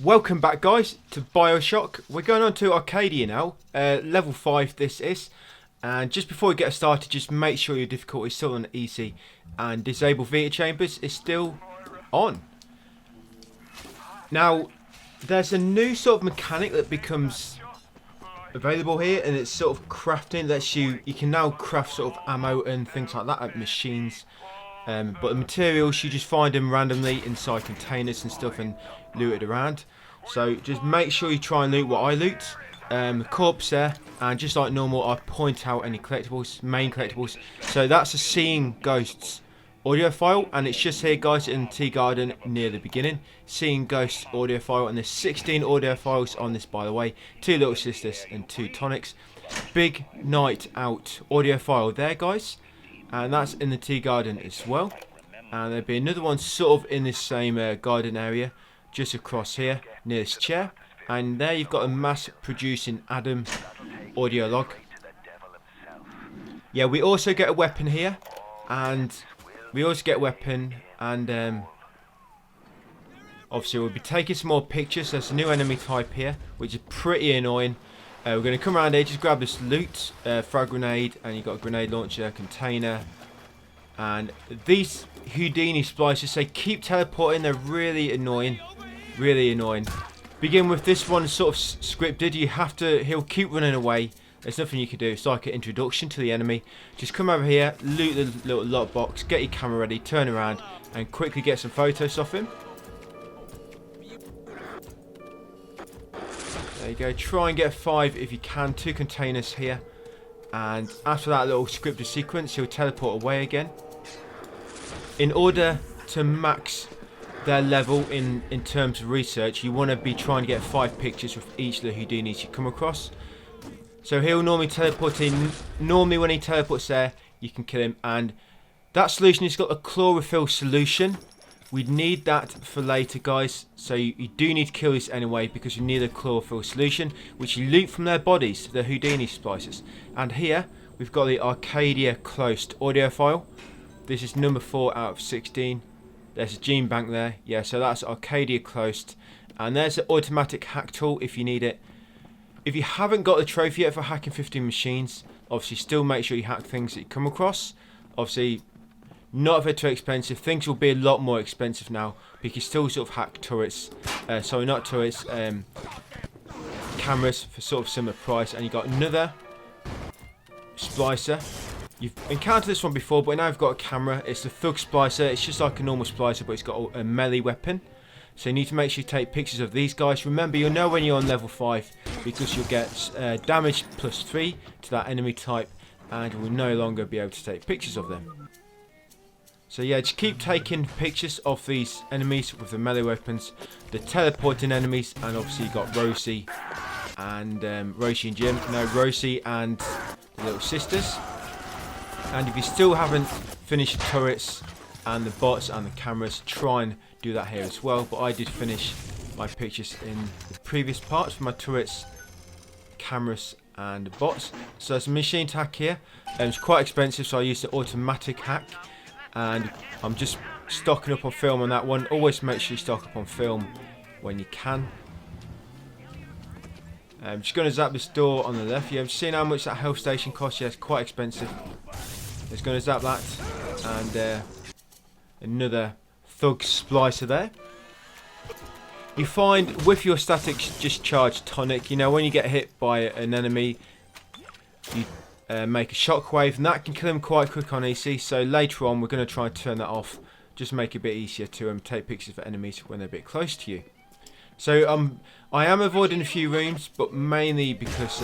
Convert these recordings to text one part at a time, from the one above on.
Welcome back, guys, to Bioshock. We're going on to Arcadia now, level 5 this is. And just before we get started, just make sure your difficulty is still on easy and disable Vita Chambers is still on. Now, there's a new sort of mechanic that becomes available here, and it's sort of crafting. You can now craft sort of ammo and things like that at machines. But the materials, you just find them randomly inside containers and stuff and loot it around. So just make sure you try and loot what I loot. The corpse there, and just like normal, I point out any collectibles, main collectibles. So that's a Seeing Ghosts audio file, and it's just here, guys, in the tea garden near the beginning. Seeing Ghosts audio file, and there's 16 audio files on this, by the way. 2 little sisters and 2 tonics. Big Night Out audio file there, guys. And that's in the tea garden as well. And there'll be another one sort of in this same garden area, just across here near this chair. And there you've got a mass producing Adam audio log. Yeah, we also get a weapon here, and obviously we'll be taking some more pictures. There's a new enemy type here, which is pretty annoying. We're going to come around here, just grab this loot, frag grenade, and you've got a grenade launcher, container, and these Houdini splicers, they keep teleporting. They're really annoying, really annoying. Begin with this one sort of scripted. He'll keep running away. There's nothing you can do. It's like an introduction to the enemy. Just come over here, loot the little lot box, get your camera ready, turn around, and quickly get some photos of him. There you go. Try and get 5 if you can. 2 containers here. And after that little scripted sequence, he'll teleport away again. In order to max their level in terms of research, you want to be trying to get 5 pictures with each of the Houdinis you come across. So he'll normally teleport in. Normally when he teleports there, you can kill him. And that solution has got a chlorophyll solution. We need that for later, guys. So you do need to kill this anyway, because you need a chlorophyll solution, which you loot from their bodies, the Houdini splicers. And here we've got the Arcadia closed audio file. This is number 4 out of 16. There's a gene bank there. Yeah, so that's Arcadia closed. And there's the automatic hack tool if you need it. If you haven't got the trophy yet for hacking 15 machines, obviously still make sure you hack things that you come across. Obviously, not if they're too expensive. Things will be a lot more expensive now, but you can still sort of hack turrets. Sorry, not turrets. Cameras for sort of similar price. And you got another splicer. You've encountered this one before, but now I've got a camera. It's the Thug Splicer. It's just like a normal splicer, but it's got a melee weapon. So you need to make sure you take pictures of these guys. Remember, you'll know when you're on level 5, because you'll get damage +3 to that enemy type, and you will no longer be able to take pictures of them. So yeah, just keep taking pictures of these enemies with the melee weapons, the teleporting enemies, and obviously you got Rosie and Rosie and Jim. No, Rosie and the little sisters. And if you still haven't finished the turrets and the bots and the cameras, try and do that here as well. But I did finish my pictures in the previous parts for my turrets, cameras, and bots. So there's a machine hack here. It's quite expensive, so I used the automatic hack. And I'm just stocking up on film on that one. Always make sure you stock up on film when you can. I'm just going to zap this door on the left. Yeah, I've seen how much that health station costs. Yeah, it's quite expensive. Just going to zap that. And another Thug Splicer there. You find with your static discharge tonic, you know, when you get hit by an enemy, you make a shockwave, and that can kill him quite quick on EC. So later on we're going to try and turn that off, just make it a bit easier to take pictures of enemies when they're a bit close to you. So I am avoiding a few rooms, but mainly because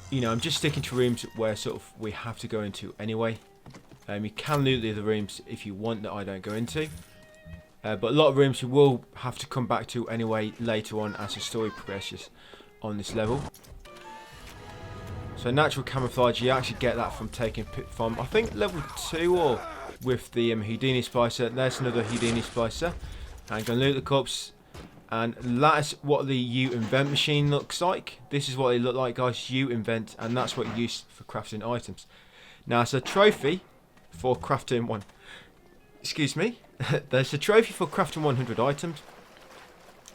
you know, I'm just sticking to rooms where sort of we have to go into anyway. You can loot the other rooms if you want that I don't go into, but a lot of rooms you will have to come back to anyway later on as the story progresses on this level. So natural camouflage, you actually get that from taking from, I think, level 2 or with the Houdini splicer. There's another Houdini splicer. And I'm going to loot the corpse. And that's what the You Invent machine looks like. This is what they look like, guys. You Invent. And that's what you use for crafting items. Now, it's a trophy for crafting one. Excuse me. There's a trophy for crafting 100 items.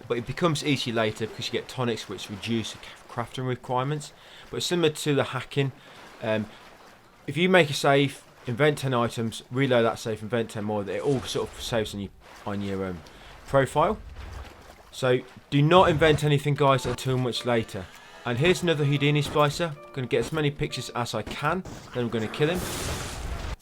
but it becomes easy later because you get tonics which reduce the crafting requirements. But similar to the hacking, if you make a save, invent 10 items, reload that save, invent 10 more, it all sort of saves on your profile. So do not invent anything, guys, until much later. And here's another Houdini splicer. I'm going to get as many pictures as I can, then I'm going to kill him.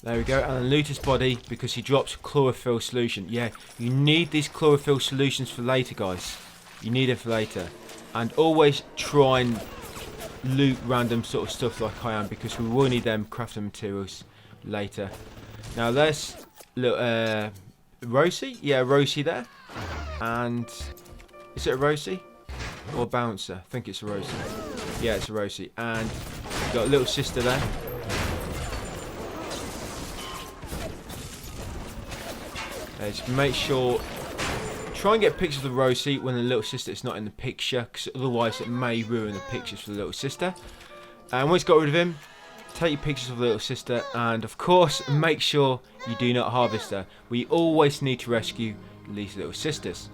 There we go, and then loot his body because he drops chlorophyll solution. Yeah, you need these chlorophyll solutions for later, guys. You need it for later. And always try and loot random sort of stuff like I am, because we will need them crafting materials later. Now there's little Rosie. Yeah, Rosie there. And is it a Rosie or a bouncer? I think it's a Rosie. Yeah, it's a Rosie. And we've got a little sister there. Just make sure, try and get pictures of the Rosie when the little sister is not in the picture, because otherwise it may ruin the pictures for the little sister. And once you got rid of him, take your pictures of the little sister, and of course make sure you do not harvest her. We always need to rescue these little sisters.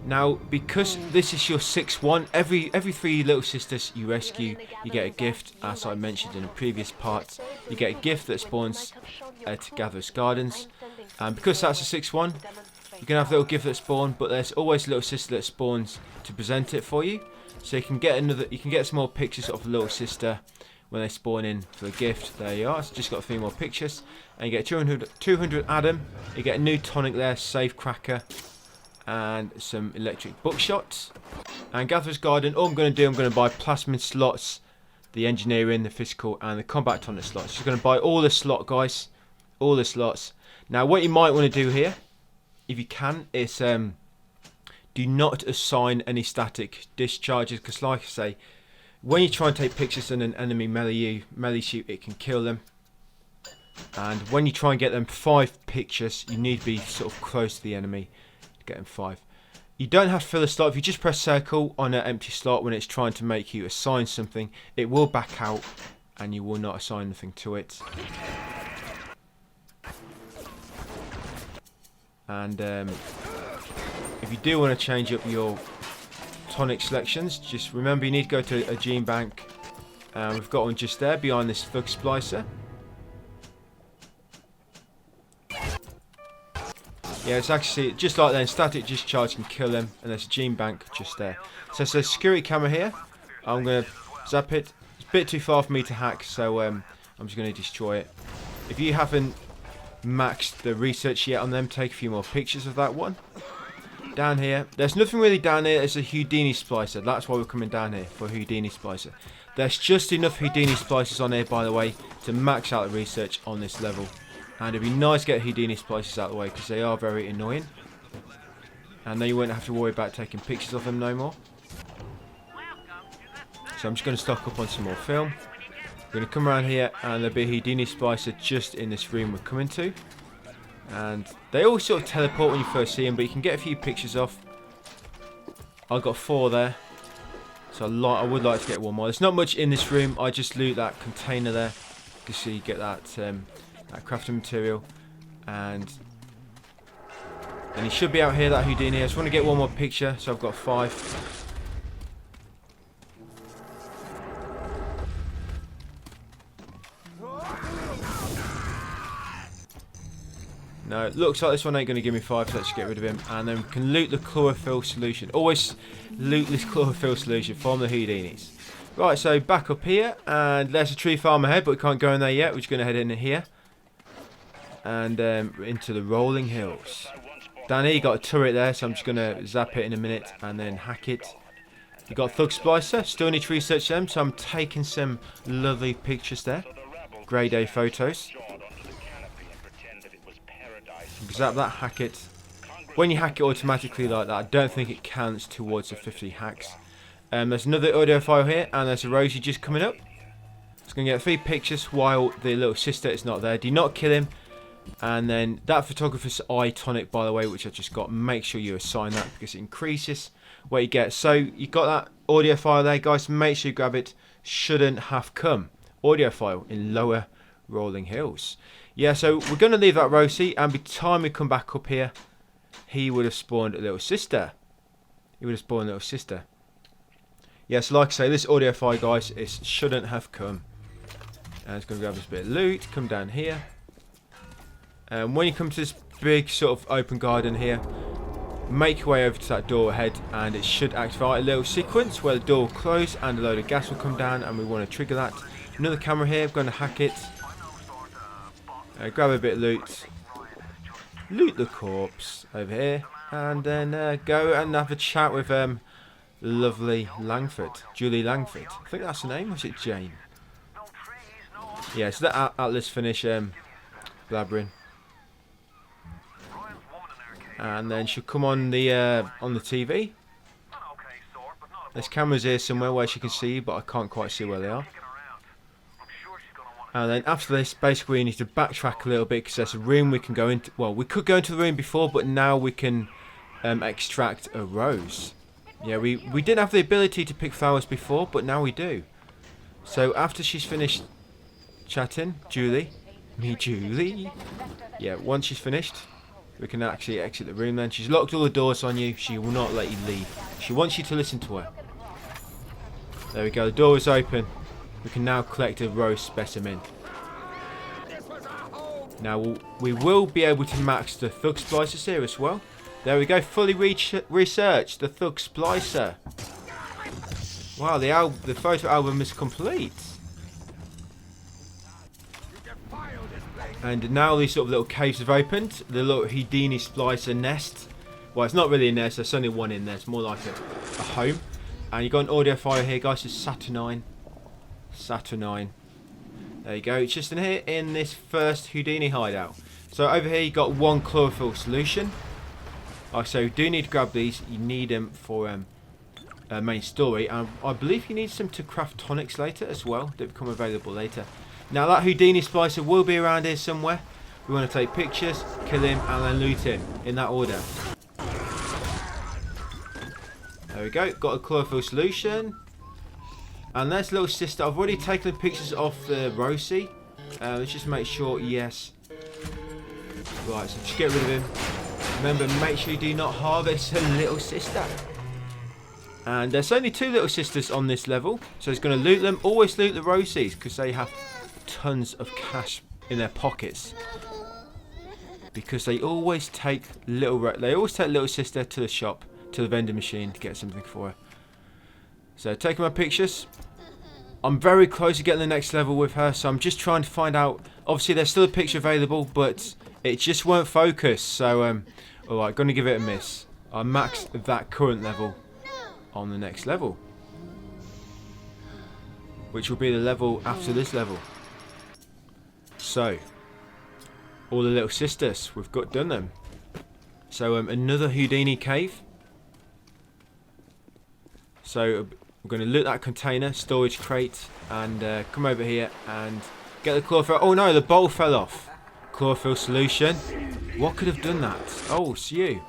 Now, because this is your 6-1, every 3 little sisters you rescue, you get a gift. As I mentioned in a previous part, you get a gift that spawns at Gatherer's Gardens. And because that's a 6-1, you can have a little gift that spawns, but there's always a little sister that spawns to present it for you. So you can get some more pictures of the little sister when they spawn in for the gift. There you are. So just got a few more pictures, and you get 200 Adam. You get a new tonic there, Safe Cracker, and some electric bookshots. And Gatherer's Garden, all I'm going to do, I'm going to buy plasmid slots, the engineering, the physical, and the combat tonic slots. Just going to buy all the slot, guys, all the slots. Now, what you might want to do here, if you can, is do not assign any static discharges, because like I say, when you try and take pictures and an enemy melee shoot, it can kill them. And when you try and get them 5 pictures, you need to be sort of close to the enemy to get them 5. You don't have to fill a slot. If you just press circle on an empty slot when it's trying to make you assign something, it will back out and you will not assign anything to it. And if you do want to change up your tonic selections, just remember you need to go to a gene bank. We've got one just there behind this thug splicer. Yeah, it's actually just like then, static discharge can kill them, and there's a gene bank just there. So it's a security camera here. I'm going to zap it. It's a bit too far for me to hack, so I'm just going to destroy it. If you haven't maxed the research yet on them, take a few more pictures of that one. Down here, there's nothing really down here. There's a Houdini splicer. That's why we're coming down here, for Houdini splicer. There's just enough Houdini splicers on here, by the way, to max out the research on this level. And it'd be nice to get Houdini splicers out of the way, because they are very annoying. And then you won't have to worry about taking pictures of them no more. So I'm just going to stock up on some more film. We're going to come around here, and there'll be a Houdini splicer just in this room we're coming to. And they all sort of teleport when you first see them, but you can get a few pictures off. I've got 4 there, so I would like to get 1 more. There's not much in this room. I just loot that container there, just so you get that crafting material. And he should be out here, that Houdini. I just want to get 1 more picture, so I've got 5. No, it looks like this one ain't going to give me 5, so let's just get rid of him. And then we can loot the chlorophyll solution. Always loot this chlorophyll solution from the Houdinis. Right, so back up here, and there's a tree farm ahead, but we can't go in there yet. We're just going to head in here. And into the rolling hills. Down here you got a turret there, so I'm just going to zap it in a minute and then hack it. You got Thug Splicer, still need to research them, so I'm taking some lovely pictures there. Grey day photos. Zap that, hack it. When you hack it automatically like that, I don't think it counts towards the 50 hacks. There's another audio file here, and there's a Rosie just coming up. Just going to get 3 pictures while the little sister is not there. Do not kill him. And then that photographer's eye tonic, by the way, which I just got, make sure you assign that because it increases what you get. So you got that audio file there, guys. Make sure you grab it. Shouldn't have come. Audio file in lower rolling hills. Yeah, so we're going to leave that Rosie, and by the time we come back up here, he would have spawned a little sister. He would have spawned little sister. Yes, like I say, this audio file, guys, it shouldn't have come. And it's going to grab this bit of loot, come down here. And when you come to this big sort of open garden here, make your way over to that door ahead, and it should activate a little sequence where the door will close and a load of gas will come down, and we want to trigger that. Another camera here, I'm going to hack it. Grab a bit of loot. Loot the corpse over here. And then go and have a chat with lovely Langford. Julie Langford. I think that's her name, or is it Jane? Yeah, so that Atlas finish blabbering. And then she'll come on the TV. There's cameras here somewhere where she can see, but I can't quite see where they are. And then after this, basically we need to backtrack a little bit because there's a room we can go into. Well, we could go into the room before, but now we can extract a rose. Yeah, we didn't have the ability to pick flowers before, but now we do. So after she's finished chatting, Julie, yeah, once she's finished, we can actually exit the room then. She's locked all the doors on you. She will not let you leave. She wants you to listen to her. There we go. The door is open. We can now collect a rose specimen. Now we will be able to max the thug splicers here as well. There we go. Fully researched the thug splicer. Wow, the photo album is complete. And now these sort of little caves have opened. The little Houdini splicer nest. Well, it's not really a nest. There's only one in there. It's more like a home. And you've got an audio file here, guys. It's Saturnine. There you go. It's just in here in this first Houdini hideout. So over here, you've got one chlorophyll solution. So you do need to grab these. You need them for main story. And I believe you need some to craft tonics later as well. They become available later. Now that Houdini splicer will be around here somewhere. We want to take pictures, kill him, and then loot him in that order. There we go. Got a chlorophyll solution. And there's little sister. I've already taken the pictures of the Rosie. Let's just make sure. Yes. Right. So just get rid of him. Remember, make sure you do not harvest a little sister. And there's only 2 little sisters on this level, so it's going to loot them. Always loot the Rosies because they have tons of cash in their pockets. Because they always take little sister to the shop, to the vending machine to get something for her. So taking my pictures. I'm very close to getting the next level with her, so I'm just trying to find out. Obviously, there's still a picture available, but it just won't focus. So, alright, going to give it a miss. I maxed that current level on the next level, which will be the level after this level. So, all the little sisters, we've done them. So, another Houdini cave. So, we're going to loot that container, storage crate, and come over here and get the chlorophyll. Oh no, the bowl fell off. Chlorophyll solution. What could have done that? Oh, it's you.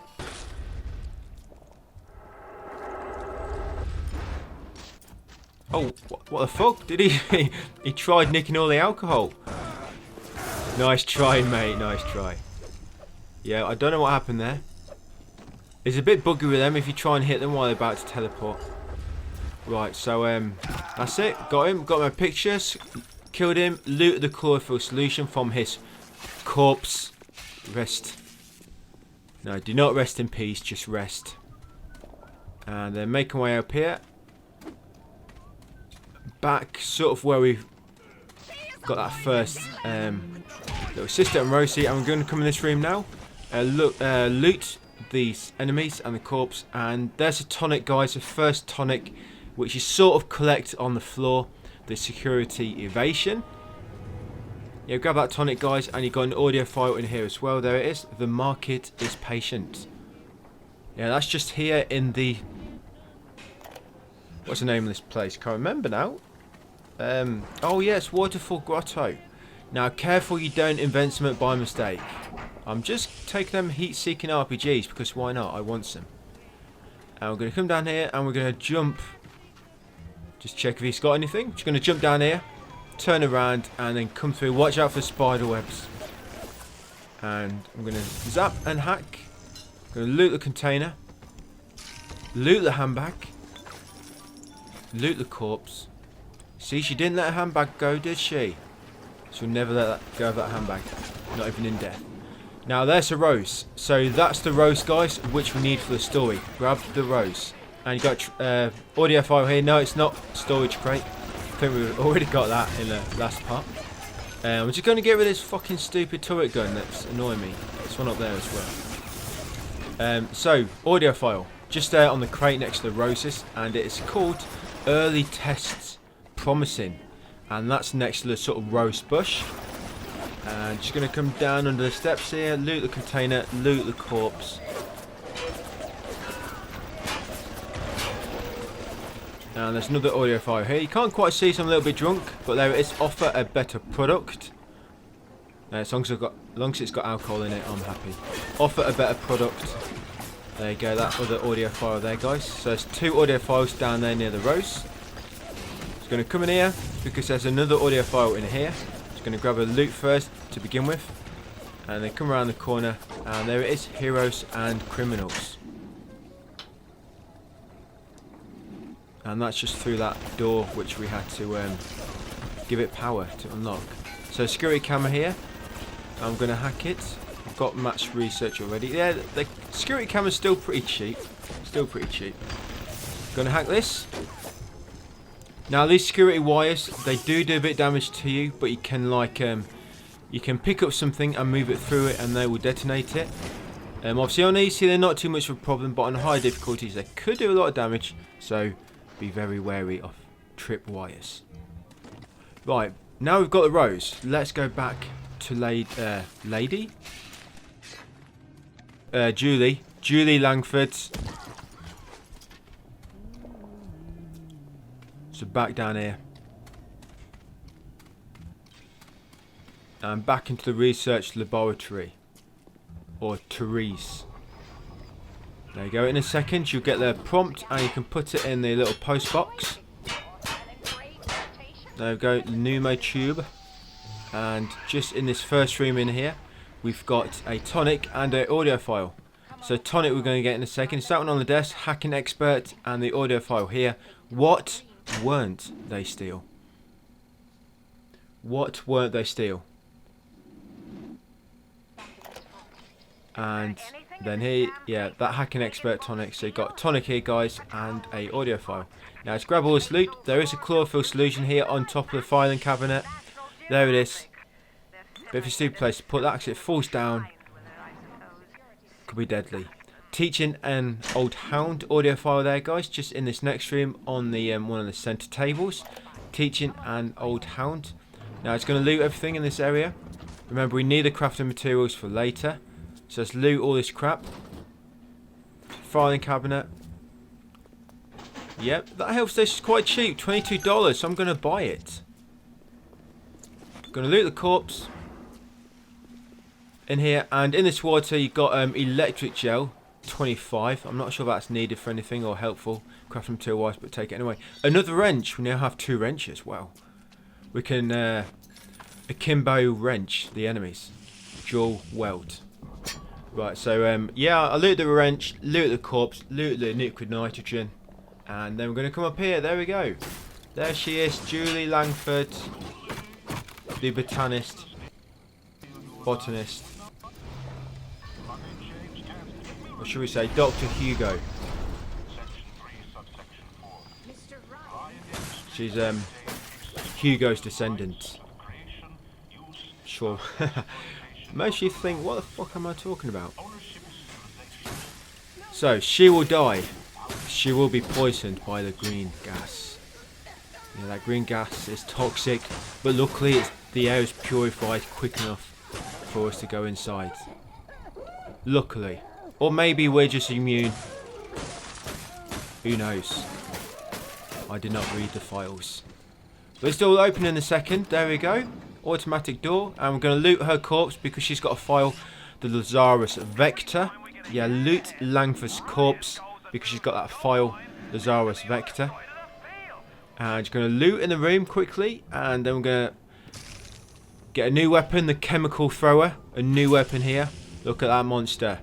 Oh, what the fuck? Did he? He tried nicking all the alcohol. Nice try, mate. Nice try. Yeah, I don't know what happened there. It's a bit buggy with them if you try and hit them while they're about to teleport. Right, so that's it. Got him. Got my pictures. Killed him. Looted the chlorophyll solution from his corpse. Rest. No, do not rest in peace. Just rest. And then make our way up here. Back sort of where we've got that first little sister and Rosie, and we're going to come in this room now. Loot these enemies and the corpse, and there's a tonic, guys, the first tonic, which you sort of collect on the floor, the security evasion. Yeah, grab that tonic, guys, and you've got an audio file in here as well. There it is. The market is patient. Yeah, that's just here in the... What's the name of this place? Can't remember now. Oh yes, Waterfall Grotto. Now careful you don't invent something by mistake. I'm just taking them heat-seeking RPGs because why not? I want some. And we're going to come down here and we're going to jump. Just check if he's got anything. Just going to jump down here, turn around, and then come through. Watch out for spider webs. And I'm going to zap and hack. I'm going to loot the container. Loot the handbag. Loot the corpse. See, she didn't let her handbag go, did she? She'll never let that go of that handbag. Not even in death. Now, there's a rose. So, that's the rose, guys, which we need for the story. Grab the rose. And you got audio file here. No, it's not storage crate. I think we've already got that in the last part. I'm just going to get rid of this fucking stupid turret gun that's annoying me. There's one up there as well. So, audio file. Just there on the crate next to the roses. And it's called Early Tests Promising. And that's next to the sort of rose bush. And just going to come down under the steps here. Loot the container. Loot the corpse. And there's another audio file here. You can't quite see, so I'm a little bit drunk, but there it is. Offer a better product. As long as it's got alcohol in it, I'm happy. Offer a better product. There you go, that other audio file there, guys. So there's 2 audio files down there near the rose. Just going to come in here, because there's another audio file in here. Just going to grab a loot first to begin with. And then come around the corner, and there it is. Heroes and Criminals. And that's just through that door which we had to give it power to unlock. So security camera here. I'm going to hack it. I've got match research already. Yeah, the security camera's still pretty cheap. Still pretty cheap. Going to hack this. Now these security wires, they do a bit of damage to you, but you can like you can pick up something and move it through it, and they will detonate it. Obviously on easy they're not too much of a problem, but on high difficulties they could do a lot of damage. So be very wary of trip wires. Right, now we've got the rose. Let's go back to Julie Langford. So back down here. And back into the research laboratory. Or Therese. There you go. In a second you'll get the prompt and you can put it in the little post box. There we go, pneumo tube. And just in this first room in here we've got a tonic and an audio file. So tonic we're going to get in a second. It's that one on the desk, hacking expert, and the audio file here. What weren't they steal? What weren't they steal? And then here, yeah, that hacking expert tonic. So you've got tonic here, guys, and a audio file. Now let's grab all this loot. There is a chlorophyll solution here on top of the filing cabinet. There it is. Bit of a stupid place to put that because it falls down. Could be deadly. Teaching an old hound audio file there, guys. Just in this next room on the one of the center tables. Teaching an old hound. Now it's going to loot everything in this area. Remember, we need the crafting materials for later. So let's loot all this crap. Filing cabinet. Yep, that health station is quite cheap. $22, so I'm going to buy it. Going to loot the corpse. In here. And in this water you've got electric gel. 25. I'm not sure if that's needed for anything or helpful. Crafting material wise, but take it anyway. Another wrench. We now have 2 wrenches. Wow. We can akimbo wrench the enemies. Dual weld. Right, so yeah, I loot the wrench, loot the corpse, loot the liquid nitrogen, and then we're going to come up here. There we go. There she is, Julie Langford, the botanist, botanist. What should we say? Dr. Hugo. She's Hugo's descendant. Sure. Most of you think, what the fuck am I talking about? So, she will die. She will be poisoned by the green gas. Yeah, that green gas is toxic, but luckily the air is purified quick enough for us to go inside. Luckily. Or maybe we're just immune. Who knows? I did not read the files. But it's still open in a second. There we go. Automatic door, and we're going to loot her corpse because she's got a file, the Lazarus Vector. Yeah, loot Langford's corpse because she's got that file, Lazarus Vector. And you're going to loot in the room quickly, and then we're going to get a new weapon, the chemical thrower. A new weapon here. Look at that monster.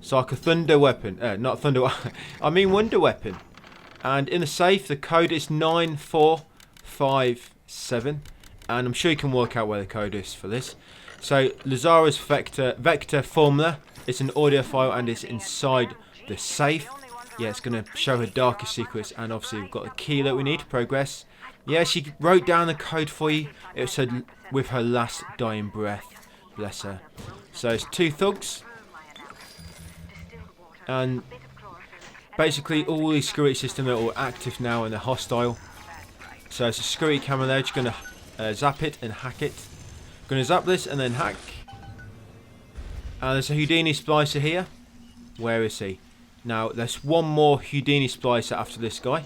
It's like a thunder weapon. Not thunder. I mean wonder weapon. And in the safe, the code is 9457. And I'm sure you can work out where the code is for this. So Lazarus vector formula. It's an audio file and it's inside the safe. Yeah, it's going to show her darkest secrets. And obviously we've got the key that we need to progress. Yeah, she wrote down the code for you. It said with her last dying breath. Bless her. So it's 2 thugs. And basically all these security systems are all active now and they're hostile. So it's a security camera there. Just going to zap it and hack it. Going to zap this and then hack. And there's a Houdini splicer here. Where is he? Now there's one more Houdini splicer after this guy.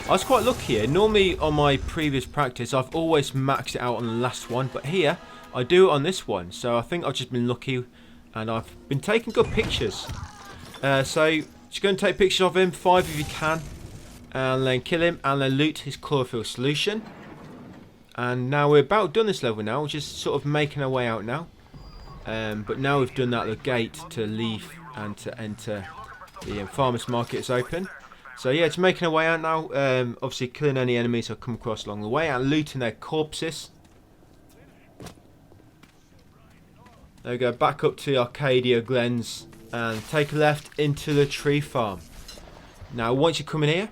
I was quite lucky here. Normally on my previous practice I've always maxed it out on the last one, but here I do it on this one. So I think I've just been lucky and I've been taking good pictures. So just going to take pictures of him, 5 if you can, and then kill him and then loot his chlorophyll solution. And now we're about done this level now. We're just sort of making our way out now. But now we've done that, the gate to leave and to enter the farmers market is open. So yeah, it's making our way out now. Obviously killing any enemies I've come across along the way and looting their corpses. There we go, back up to Arcadia Glens and take a left into the tree farm. Now once you come in here,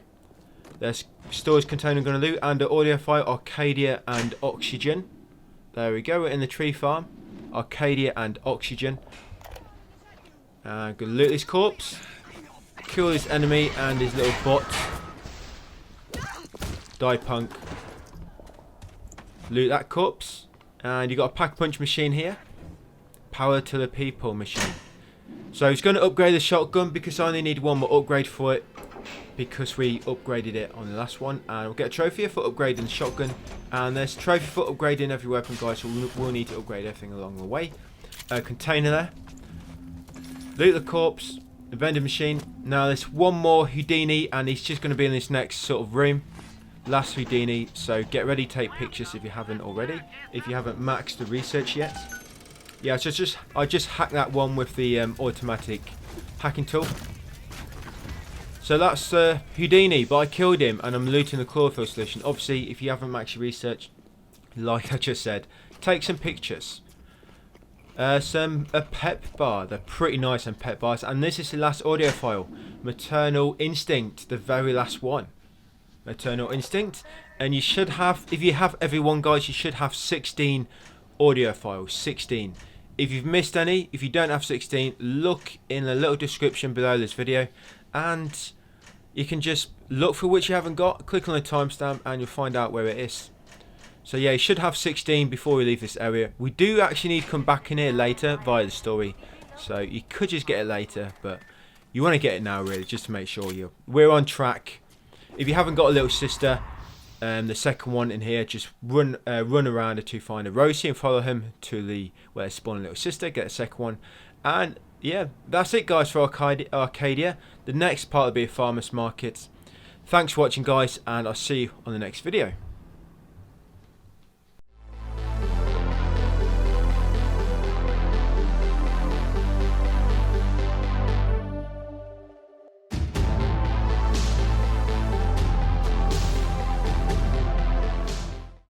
there's storage container I'm going to loot and the audio file, Arcadia and oxygen. There we go, we're in the tree farm. Arcadia and oxygen. Going to loot this corpse. Kill this enemy and his little bot. Die punk. Loot that corpse. And you got a pack punch machine here. Power to the people machine. So he's going to upgrade the shotgun because I only need one more upgrade for it. Because we upgraded it on the last one. And we'll get a trophy for upgrading the shotgun. And there's a trophy for upgrading every weapon, guys. So we'll need to upgrade everything along the way. Container there. Loot the corpse. The vending machine. Now there's one more Houdini and he's just going to be in this next sort of room. Last Houdini. So get ready to take pictures if you haven't already. If you haven't maxed the research yet. Yeah, so I just hacked that one with the automatic hacking tool. So that's Houdini, but I killed him and I'm looting the chlorophyll solution. Obviously, if you haven't maxed your research, like I just said, take some pictures. A pep bar. They're pretty nice and pep bars. And this is the last audio file. Maternal Instinct, the very last one. Maternal Instinct. And you should have, if you have everyone, guys, you should have 16 audio files. 16. If you've missed any, if you don't have 16, look in the little description below this video. And you can just look for which you haven't got. Click on the timestamp and you'll find out where it is. So yeah, you should have 16 before we leave this area. We do actually need to come back in here later via the story. So you could just get it later, but you want to get it now really, just to make sure we're on track. If you haven't got a little sister, the second one in here, just run around to find a Rosie and follow him to the where they spawn a little sister, get a second one. And yeah, that's it guys for Arcadia. The next part will be a farmers market. Thanks for watching guys, and I'll see you on the next video.